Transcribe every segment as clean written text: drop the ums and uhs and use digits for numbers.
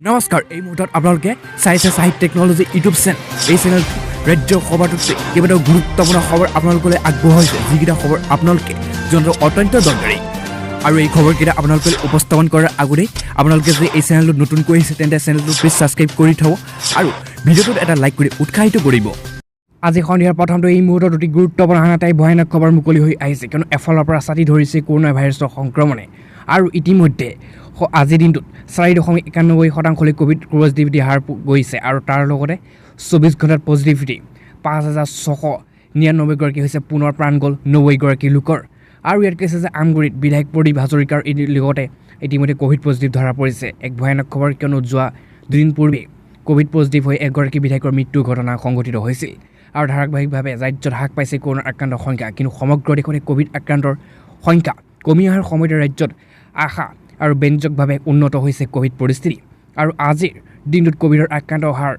নমস্কাৰ এই মুহূৰ্তত আপোনালোকে চাইছে সাহিত্য টেকনলজি ইউটিউব চেনেল এই চেনেল ৰাজ্যৰ খবৰটোতে কেইবাটাও গুৰুত্বপূৰ্ণ খবৰ আপোনালোকলৈ আগবঢ়াইছে যিকেইটা খবৰ আপোনালোকে জনাটো অত্যন্ত দৰকাৰী আৰু এই খবৰকেইটা আপোনালোকে উপস্থাপন কৰাৰ আগতেই আপোনালোকে যদি এই চেনেলটো নতুনকৈ আহিছে তেন্তে চেনেলটো প্লিজ ছাবস্ক্ৰাইব কৰি থ'ব আৰু ভিডিঅ'টোত এটা লাইক কৰি উৎসাহিত কৰিব আজি সন্ধিয়াৰ প্ৰথমটো এই মুহূৰ্তত অতি গুৰুত্বপূৰ্ণ এটাই ভয়ানক খবৰ মুকলি হৈ আহিছে কিয়নো এফালৰ পৰা ছাতি ধৰিছে কৰোনা ভাইৰাছৰ সংক্ৰমণে আৰু ইতিমধ্যে আজিৰ দিনটোত 4.91% কোভিড পজিটিভিটি হাৰ গৈছে আৰু তাৰ লগতে 24 ঘণ্টাত পজিটিভিটি 5,699 গৰাকী হৈছে পুনৰ প্ৰাণ গ'ল 90 গৰাকী লোকৰ আৰু ইয়াত কৈছে যে আমগুৰিত বিধায়ক প্ৰদীপ হাজৰিকাৰ লগতে ইতিমধ্যে কোভিড পজিটিভ ধৰা পৰিছে এক ভয়ানক খবৰ কিয়নো যোৱা দুদিন পূৰ্বে কোভিড পজিটিভ হৈ এগৰাকী বিধায়কৰ মৃত্যুৰ ঘটনা সংঘটিত হৈছিল আৰু ধাৰাবাহিকভাৱে ৰাজ্যত হ্ৰাস পাইছে কৰোনা আক্ৰান্তৰ সংখ্যা কিন্তু সমগ্ৰ দেশতে কোভিড আক্ৰান্তৰ সংখ্যা কমি অহাৰ সময়তে ৰাজ্যত আশা আৰু ব্যঞ্জকভাৱে উন্নত হৈছে কোভিড পৰিস্থিতি আৰু আজিৰ দিনটোত কোভিডৰ আক্ৰান্তৰ হাৰ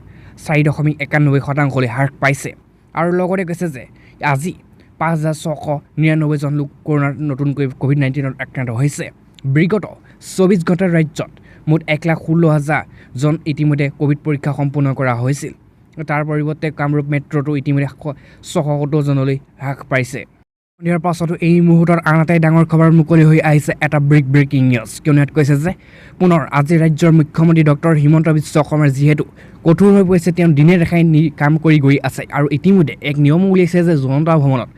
4.91% হ্ৰাস পাইছে আৰু লগতে কৈছে যে আজি 5,699 জন লোক কৰোনাৰ নতুনকৈ কোভিড-19ত আক্ৰান্ত হৈছে বিগত 24 ঘণ্টাৰ ৰাজ্যত মুঠ 1,16,000 জন ইতিমধ্যে কোভিড পৰীক্ষা সম্পূৰ্ণ কৰা হৈছিল তাৰ পৰিৱৰ্তে কামৰূপ মেট্ৰটো ইতিমধ্যে 670 জনলৈ হ্ৰাস পাইছে সন্ধিয়াৰ পাছতো এই মুহূৰ্তত আন এটাই ডাঙৰ খবৰ মুকলি হৈ আহিছে এটা ব্ৰেকিং নিউজ কিয়নো ইয়াত কৈছে যে পুনৰ আজি ৰাজ্যৰ মুখ্যমন্ত্ৰী ডক্টৰ হিমন্ত বিশ্ব শৰ্মাৰ যিহেতু কঠোৰ হৈ পৰিছে তেওঁ দিনে দেখাই কাম কৰি গৈ আছে আৰু ইতিমধ্যে এক নিয়ম উলিয়াইছে যে জনতা ভৱনত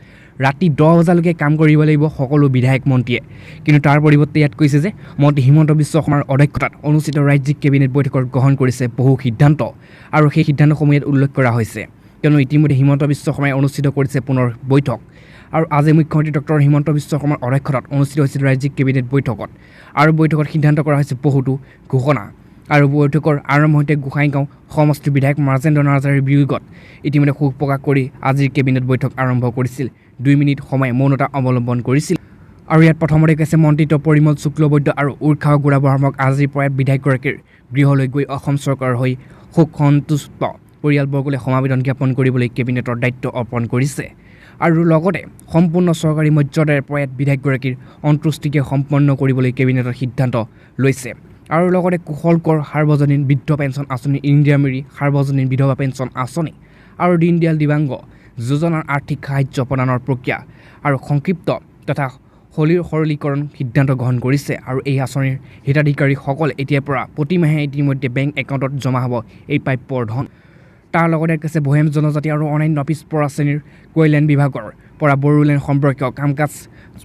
ৰাতি 10 বজালৈকে কাম কৰিব লাগিব সকলো বিধায়ক মন্ত্ৰীয়ে কিন্তু তাৰ পৰিৱৰ্তে ইয়াত কৈছে যে মন্ত্ৰী হিমন্ত বিশ্ব শৰ্মাৰ অধ্যক্ষতাত অনুষ্ঠিত ৰাজ্যিক কেবিনেট বৈঠকত গ্ৰহণ কৰিছে বহু সিদ্ধান্ত আৰু সেই সিদ্ধান্তসমূহ ইয়াত উল্লেখ কৰা হৈছে কিয়নো ইতিমধ্যে হিমন্ত বিশ্ব শৰ্মাই অনুষ্ঠিত কৰিছে পুনৰ বৈঠক আৰু আজি মুখ্যমন্ত্ৰী ডক্টৰ হিমন্ত বিশ্ব শৰ্মাৰ অধ্যক্ষতাত অনুষ্ঠিত হৈছিল ৰাজ্যিক কেবিনেট বৈঠকত আৰু বৈঠকত সিদ্ধান্ত কৰা হৈছে বহুতো ঘোষণা আৰু বৈঠকৰ আৰম্ভণিতে গোসাইগাঁও সমষ্টিৰ বিধায়ক মাজেন্দ্ৰ নাৰ্জাৰীৰ বিয়োগত ইতিমধ্যে শোক প্ৰকাশ কৰি আজিৰ কেবিনেট বৈঠক আৰম্ভ কৰিছিল 2 মিনিট সময় মৌনতা অৱলম্বন কৰিছিল আৰু ইয়াত প্ৰথমতে কৈছে মন্ত্ৰীত্ব পৰিমল শুক্লবৈদ্য আৰু উৰ্খাও গোড়াবৰ্মক আজিৰ প্ৰয়াত বিধায়কগৰাকীৰ গৃহলৈ গৈ অসম চৰকাৰৰ হৈ শোক সন্তুষ্ট পৰিয়ালবৰ্গলৈ সমাবেদন জ্ঞাপন কৰিবলৈ কেবিনেটৰ দায়িত্ব অৰ্পণ কৰিছে আৰু লগতে সম্পূৰ্ণ চৰকাৰী মৰ্যাদাৰে প্ৰয়াত বিধায়কগৰাকীৰ অন্ত্যেষ্টিক্ৰিয়া সম্পন্ন কৰিবলৈ কেবিনেটৰ সিদ্ধান্ত লৈছে আৰু লগতে কুশলকৰ সাৰ্বজনীন বৃদ্ধ পেঞ্চন আঁচনি ইন্দিৰা মিৰি সাৰ্বজনীন বিধৱা পেঞ্চন আঁচনি আৰু দীনদয়াল দিব্যাংগ যোজনাৰ আৰ্থিক সাহায্য প্ৰদানৰ প্ৰক্ৰিয়া আৰু সংক্ষিপ্ত তথা সৰলীকৰণ সিদ্ধান্ত গ্ৰহণ কৰিছে আৰু এই আঁচনিৰ হিতাধিকাৰীসকল এতিয়াৰ পৰা প্ৰতিমাহে ইতিমধ্যে বেংক একাউণ্টত জমা হ'ব এই প্ৰাপ্যৰ ধন তাৰ লগতে কৈছে বহেম জনজাতি আৰু অন্যান্য পিছপৰা শ্ৰেণীৰ কল্যাণ বিভাগৰ পৰা বড়োলেণ্ড সম্পৰ্কীয় কাম কাজ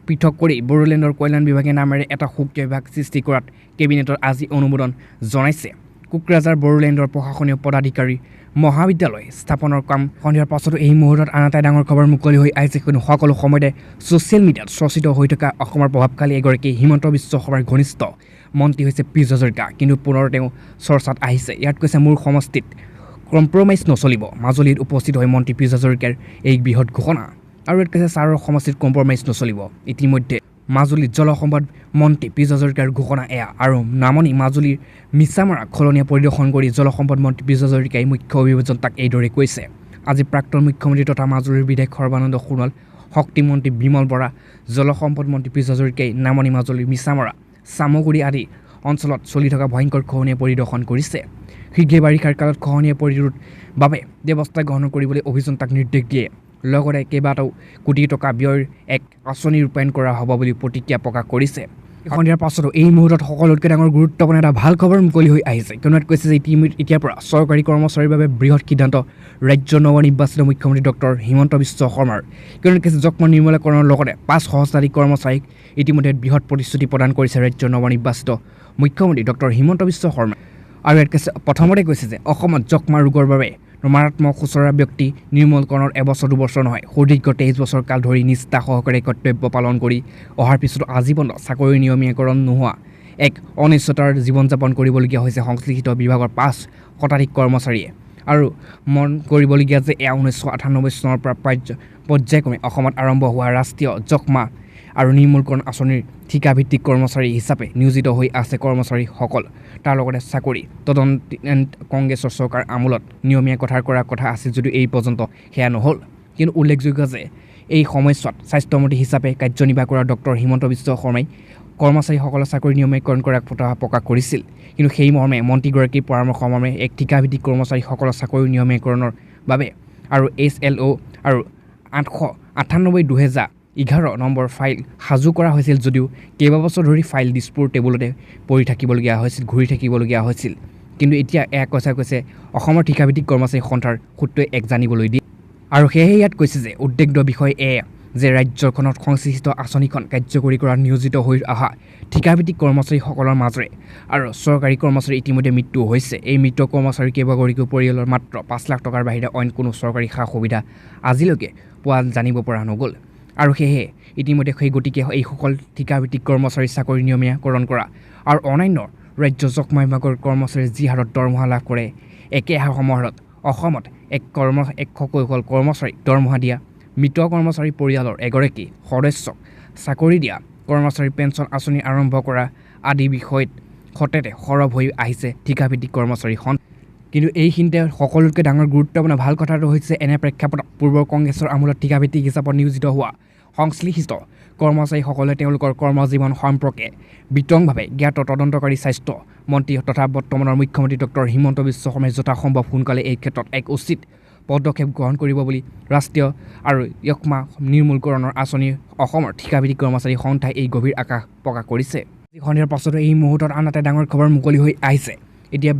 পৃথক কৰি বড়োলেণ্ডৰ কল্যাণ বিভাগে নামেৰে এটা সুকীয় বিভাগ সৃষ্টি কৰাত কেবিনেটত আজি অনুমোদন জনাইছে কোকৰাঝাৰ বড়োলেণ্ডৰ প্ৰশাসনীয় পদাধিকাৰী মহাবিদ্যালয় স্থাপনৰ কাম সন্ধিয়াৰ পাছতো এই মুহূৰ্তত আন এটা ডাঙৰ খবৰ মুকলি হৈ আহিছে কিন্তু সকলো সময়তে ছ'চিয়েল মিডিয়াত চৰ্চিত হৈ থকা অসমৰ প্ৰভাৱশালী এগৰাকী হিমন্ত বিশ্ব শৰ্মাৰ ঘনিষ্ঠ মন্ত্ৰী হৈছে পীযুষ হাজৰিকা কিন্তু পুনৰ তেওঁ চৰ্চাত আহিছে ইয়াত কৈছে মোৰ সমষ্টিত কম্প্ৰমাইজ নচলিব মাজুলীত উপস্থিত হৈ মন্ত্ৰী পীযুষ হাজৰিকাৰ এই বৃহৎ ঘোষণা আৰু ইয়াত কৈছে ছাৰৰ সমষ্টিত কম্প্ৰমাইজ নচলিব ইতিমধ্যে মাজুলীত জলসম্পদ মন্ত্ৰী পীযুষ হাজৰিকাৰ ঘোষণা এয়া আৰু নামনি মাজুলীৰ মিছামাৰা খলনীয়া পৰিদৰ্শন কৰি জলসম্পদ মন্ত্ৰী পীযুষ হাজৰিকাই মুখ্য অভিযোজনতাক এইদৰে কৈছে আজি প্ৰাক্তন মুখ্যমন্ত্ৰী তথা মাজুলীৰ বিধায়ক সৰ্বানন্দ সোণোৱাল শক্তিমন্ত্ৰী বিমল বৰা জলসম্পদ মন্ত্ৰী পীযুষ হাজৰিকাই নামনি মাজুলীৰ মিছামাৰা চামগুৰি আদি অঞ্চলত চলি থকা ভয়ংকৰ খহনীয়া পৰিদৰ্শন কৰিছে শীঘ্ৰে বাৰিষাৰ কালত খহনীয়া পৰিৰোধৰ বাবে ব্যৱস্থা গ্ৰহণ কৰিবলৈ অভিযন্তাক নিৰ্দেশ দিয়ে লগতে কেইবাটাও কোটি টকা ব্যয়ৰ এক আঁচনি ৰূপায়ণ কৰা হ'ব বুলি প্ৰতিক্ৰিয়া প্ৰকাশ কৰিছে সন্ধিয়াৰ পাছতো এই মুহূৰ্তত সকলোতকৈ ডাঙৰ গুৰুত্বপূৰ্ণ এটা ভাল খবৰ মুকলি হৈ আহিছে কিয়নো কৈছে যে এতিয়াৰ পৰা চৰকাৰী কৰ্মচাৰীৰ বাবে বৃহৎ সিদ্ধান্ত ৰাজ্যৰ নৱনিৰ্বাচিত মুখ্যমন্ত্ৰী ডক্টৰ হিমন্ত বিশ্ব শৰ্মাৰ কিয়নো কৈছে যক্ষ্মা নিৰ্মূলীকৰণৰ লগতে 5 সহস্ৰাধিক কৰ্মচাৰীক ইতিমধ্যে বৃহৎ প্ৰতিশ্ৰুতি প্ৰদান কৰিছে ৰাজ্যৰ নৱনিৰ্বাচিত মুখ্যমন্ত্ৰী ডক্টৰ হিমন্ত বিশ্ব শৰ্মাই আৰু ইয়াত কৈছে প্ৰথমতে কৈছে যে অসমত যক্ষ্মা ৰোগৰ বাবে মাৰাত্মক খুচৰা ব্যক্তি নিৰ্মূলকৰণৰ এবছৰ 2 বছৰ নহয় সুদীৰ্ঘ 23 বছৰ কাল ধৰি নিষ্ঠা সহকাৰে কৰ্তব্য পালন কৰি অহাৰ পিছতো আজীৱন চাকৰি নিয়মীকৰণ নোহোৱা এক অনিশ্চয়তাৰ জীৱন যাপন কৰিবলগীয়া হৈছে সংশ্লিষ্ট বিভাগৰ 5 শতাধিক কৰ্মচাৰীয়ে আৰু মন কৰিবলগীয়া যে এয়া 1998 চনৰ পৰা পৰ্যায়ক্ৰমে অসমত আৰম্ভ হোৱা ৰাষ্ট্ৰীয় যক্ষ্মা আৰু নিৰ্মূলকৰণ আঁচনিৰ ঠিকাভিত্তিক কৰ্মচাৰী হিচাপে নিয়োজিত হৈ আছে কৰ্মচাৰীসকল তাৰ লগতে চাকৰি তদন্ত কংগ্ৰেছৰ চৰকাৰ আমোলত নিয়মীয়া কৰাৰ কথা আছিল যদিও এই পৰ্যন্ত সেয়া নহ'ল কিন্তু উল্লেখযোগ্য যে এই সময়ছোৱাত স্বাস্থ্যমন্ত্ৰী হিচাপে কাৰ্যনিৰ্বাহ কৰা ডক্টৰ হিমন্ত বিশ্ব শৰ্মাই কৰ্মচাৰীসকলৰ চাকৰি নিয়মীকৰণ কৰাৰ কথা প্ৰকাশ কৰিছিল। কিন্তু সেই মৰ্মে মন্ত্ৰীগৰাকীৰ পৰামৰ্শ মৰ্মে এক ঠিকাভিত্তিক কৰ্মচাৰীসকলৰ চাকৰি নিয়মীকৰণৰ বাবে আৰু SLO আৰু 898/2011 নম্বৰ ফাইল সাজু কৰা হৈছিল যদিও কেইবাবছৰ ধৰি ফাইল দিছপুৰ টেবুলতে ঘূৰি থাকিবলগীয়া হৈছিল। কিন্তু এতিয়া এয়া কৈছে অসমৰ ঠিকাভিত্তিক কৰ্মচাৰী সন্থাৰ সূত্ৰই এক জানিবলৈ দিয়ে। আৰু সেয়েহে ইয়াত কৈছে যে উদ্বেগৰ বিষয় এয়া যে ৰাজ্যখনত সংশ্লিষ্ট আঁচনিখন কাৰ্যকৰী কৰাত নিয়োজিত হৈ অহা ঠিকাভিত্তিক কৰ্মচাৰীসকলৰ মাজৰে আৰু চৰকাৰী কৰ্মচাৰী ইতিমধ্যে মৃত্যু হৈছে। এই মৃত কৰ্মচাৰীৰ কেইবাগৰাকীও পৰিয়ালৰ মাত্ৰ 5 লাখ টকাৰ বাহিৰে অইন কোনো চৰকাৰী সা সুবিধা আজিলৈকে জানিব পৰা নগ'ল। আৰু সেয়েহে ইতিমধ্যে সেই গতিকে এইসকল ঠিকাভিত্তিক কৰ্মচাৰীৰ চাকৰি নিয়মীকৰণ কৰা আৰু অন্যান্য ৰাজ্য যক্ষ্মা বিভাগৰ কৰ্মচাৰীৰ যি হাৰত দৰমহা লাভ কৰে একে সময়ত অসমত একশকৈকল কৰ্মচাৰীক দৰমহা দিয়া, মৃত কৰ্মচাৰী পৰিয়ালৰ এগৰাকী সদস্যক চাকৰি দিয়া, কৰ্মচাৰী পেঞ্চন আঁচনি আৰম্ভ কৰা আদি বিষয়ত সতেতে সৰব হৈ আহিছে ঠিকাভিত্তিক কৰ্মচাৰী সন্থা। কিন্তু এইখিনিতে সকলোতকৈ ডাঙৰ গুৰুত্বপূৰ্ণ ভাল কথাটো হৈছে এনে প্ৰেক্ষাপটত পূৰ্বৰ কংগ্ৰেছৰ আমোলত ঠিকাভিত্তিক হিচাপত নিয়োজিত হোৱা সংশ্লিষ্ট কৰ্মচাৰীসকলে তেওঁলোকৰ কৰ্মজীৱন সম্পৰ্কে বিতংভাৱে জ্ঞাত তদন্তকাৰী স্বাস্থ্য মন্ত্ৰী তথা বৰ্তমানৰ মুখ্যমন্ত্ৰী ডক্টৰ হিমন্ত বিশ্ব শৰ্মাই যথাসম্ভৱ সোনকালে এই ক্ষেত্ৰত এক উচিত পদক্ষেপ গ্ৰহণ কৰিব বুলি ৰাষ্ট্ৰীয় আৰু যক্ষ্মা নিৰ্মূলকৰণৰ আঁচনি অসমৰ ঠিকাভিত্তিক কৰ্মচাৰী সন্থাই এই গভীৰ আশা প্ৰকাশ কৰিছে। সন্ধিয়াৰ পাছতো এই মুহূৰ্তত আন এটা ডাঙৰ খবৰ মুকলি হৈ আহিছে। এতিয়া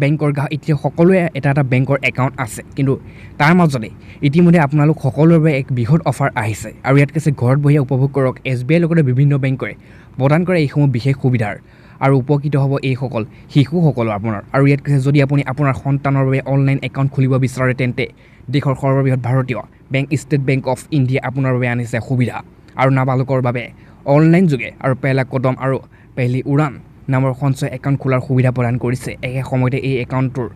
এতিয়া সকলোৱে এটা বেংকৰ একাউণ্ট আছে, কিন্তু তাৰ মাজতে ইতিমধ্যে আপোনালোক সকলোৰে বাবে এক বৃহৎ অফাৰ আহিছে। আৰু ইয়াত কৈছে ঘৰত বহিয়ে উপভোগ কৰক SBIৰ লগতে বিভিন্ন বেংকে প্ৰদান কৰে এইসমূহ বিশেষ সুবিধাৰ আৰু উপকৃত হ'ব এইসকল শিশুসকলৰ আপোনাৰ। আৰু ইয়াত কৈছে যদি আপুনি আপোনাৰ সন্তানৰ বাবে অনলাইন একাউণ্ট খুলিব বিচাৰে তেন্তে দেশৰ সৰ্ববৃহৎ ভাৰতীয় bank state bank of India আপোনাৰ বাবে আনিছে সুবিধা। আৰু নাবালকৰ বাবে অনলাইন যোগে আৰু পেহলা কদম আৰু পেহলি উড়ান নামৰ সঞ্চয় একাউণ্ট খোলাৰ সুবিধা প্ৰদান কৰিছে। একে সময়তে এই একাউণ্টটোৰ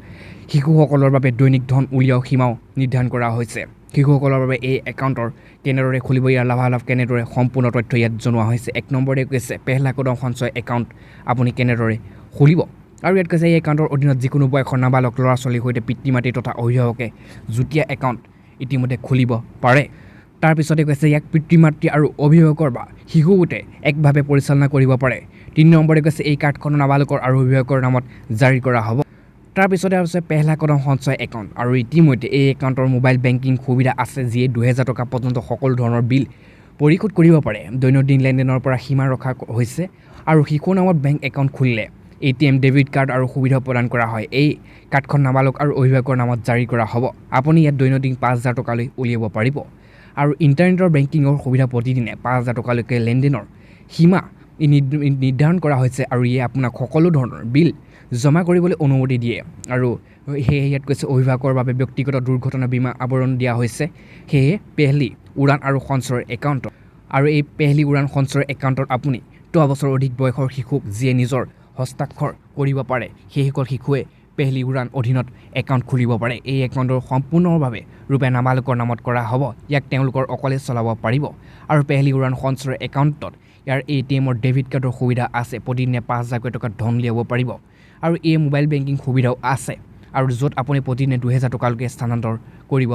শিশুসকলৰ বাবে দৈনিক ধন উলিওৱাৰ সীমাও নিৰ্ধাৰণ কৰা হৈছে। শিশুসকলৰ বাবে এই একাউণ্টৰ কেনেদৰে খুলিব, ইয়াৰ লাভালাভ কেনেদৰে সম্পূৰ্ণ তথ্য ইয়াত জনোৱা হৈছে। এক নম্বৰতে কৈছে পেহলা কদম সঞ্চয় একাউণ্ট আপুনি কেনেদৰে খুলিব। আৰু ইয়াত কৈছে এই একাউণ্টৰ অধীনত যিকোনো বয়সৰ নাবালক ল'ৰা ছোৱালীৰ সৈতে পিতৃ মাতৃ তথা অভিভাৱকে যুটীয়া একাউণ্ট ইতিমধ্যে খুলিব পাৰে। তাৰপিছতে কৈছে ইয়াক পিতৃ মাতৃ আৰু অভিভাৱকৰ বা শিশু গোটে একভাৱে পৰিচালনা কৰিব পাৰে। 3 নম্বৰে কৈছে এই কাৰ্ডখন নাবালকৰ আৰু অভিভাৱকৰ নামত জাৰি কৰা হ'ব। তাৰপিছতে আছে পেহলা কদম সঞ্চয় একাউণ্ট। আৰু ইতিমধ্যে এই একাউণ্টৰ মোবাইল বেংকিং সুবিধা আছে, যিয়ে 2000 টকা পৰ্যন্ত সকলো ধৰণৰ বিল পৰিশোধ কৰিব পাৰে। দৈনন্দিন লেনদেনৰ পৰা সীমা ৰখা হৈছে। আৰু শিশুৰ নামত বেংক একাউণ্ট খুলিলে ATM ডেবিট কাৰ্ড আৰু সুবিধা প্ৰদান কৰা হয়। এই কাৰ্ডখন নাবালক আৰু অভিভাৱকৰ নামত জাৰি কৰা হ'ব। আপুনি ইয়াত দৈনন্দিন 5000 টকালৈ উলিয়াব পাৰিব। আৰু ইণ্টাৰনেটৰ বেংকিঙৰ সুবিধা প্ৰতিদিনে 5000 টকালৈকে লেনদেনৰ সীমা নিৰ্ধাৰণ কৰা হৈছে। আৰু ইয়ে আপোনাক সকলো ধৰণৰ বিল জমা কৰিবলৈ অনুমতি দিয়ে। আৰু সেয়ে ইয়াত কৈছে অভিভাৱকৰ বাবে ব্যক্তিগত দুৰ্ঘটনা বীমা আৱৰণ দিয়া হৈছে। সেয়ে পেহলি উড়ান আৰু সঞ্চয়ৰ একাউণ্টত আৰু এই পেহলি উড়ান সঞ্চয়ৰ একাউণ্টত আপুনি 10 বছৰ অধিক বয়সৰ শিশুক যিয়ে নিজৰ হস্তাক্ষৰ কৰিব পাৰে সেইসকল শিশুৱে পেহলি উড়ান অধীনত একাউণ্ট খুলিব পাৰে। এই একাউণ্টৰ সম্পূৰ্ণভাৱে ৰূপে নাবালকৰ নামত কৰা হ'ব। ইয়াক তেওঁলোকৰ অকলে চলাব পাৰিব। আৰু পেহলি উড়ান সঞ্চয়ৰ একাউণ্টত ইয়াৰ ATMৰ ডেবিট কাৰ্ডৰ সুবিধা আছে। প্ৰতিদিনে 5000 টকা ধন উলিয়াব পাৰিব। আৰু এই মোবাইল বেংকিং সুবিধাও আছে, আৰু য'ত আপুনি প্ৰতিদিনে 2000 টকালৈকে স্থানান্তৰ কৰিব